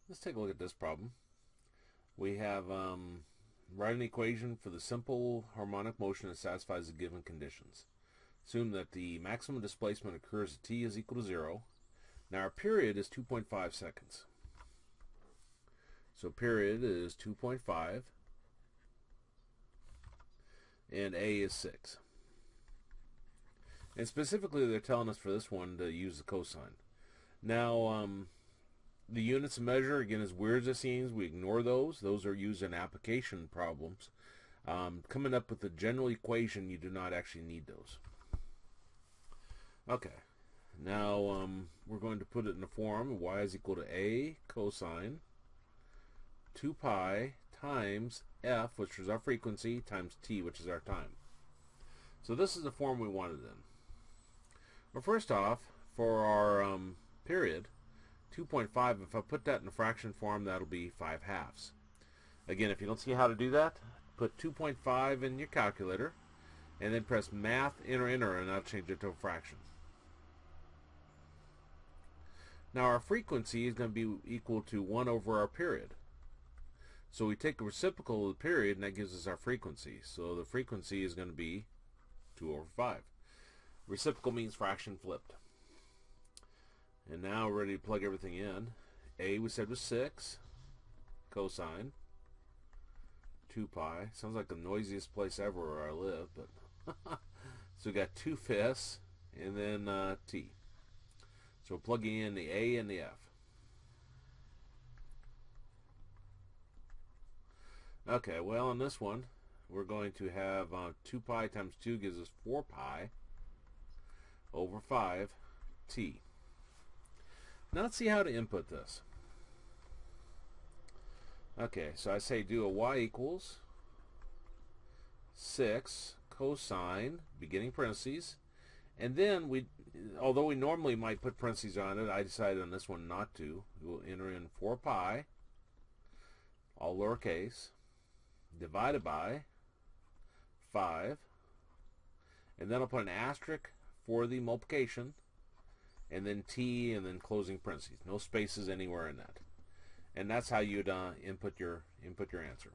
Let's take a look at this problem. We have write an equation for the simple harmonic motion that satisfies the given conditions. Assume that the maximum displacement occurs at t is equal to 0. Now our period is 2.5 seconds. So period is 2.5 and a is 6. And specifically they're telling us for this one to use the cosine. Now the units of measure, again, as weird as it seems, we ignore those. Those are used in application problems. Coming up with the general equation, you do not actually need those. Okay, now we're going to put it in the form y is equal to a cosine 2 pi times f, which is our frequency, times t, which is our time. So this is the form we wanted in. Well, first off, for our period, 2.5, if I put that in a fraction form, that'll be 5 halves. Again, if you don't see how to do that, put 2.5 in your calculator and then press math, enter, and that'll change it to a fraction. Now our frequency is going to be equal to 1 over our period. So we take the reciprocal of the period and that gives us our frequency. So the frequency is going to be 2 over 5. Reciprocal means fraction flipped. And now we're ready to plug everything in. A we said was 6 cosine 2 pi. Sounds like the noisiest place ever where I live, but so we got 2/5 and then t. So we're plugging in the a and the f. Okay, well on this one we're going to have 2 pi times 2 gives us 4 pi over 5 t. Now let's see how to input this. Okay, so I say do a y equals 6 cosine, beginning parentheses, and then although we normally might put parentheses on it, I decided on this one not to. We'll enter in 4 pi, all lowercase, divided by 5, and then I'll put an asterisk for the multiplication, and then t, and then closing parentheses. No spaces anywhere in that. And that's how you'd input your answer.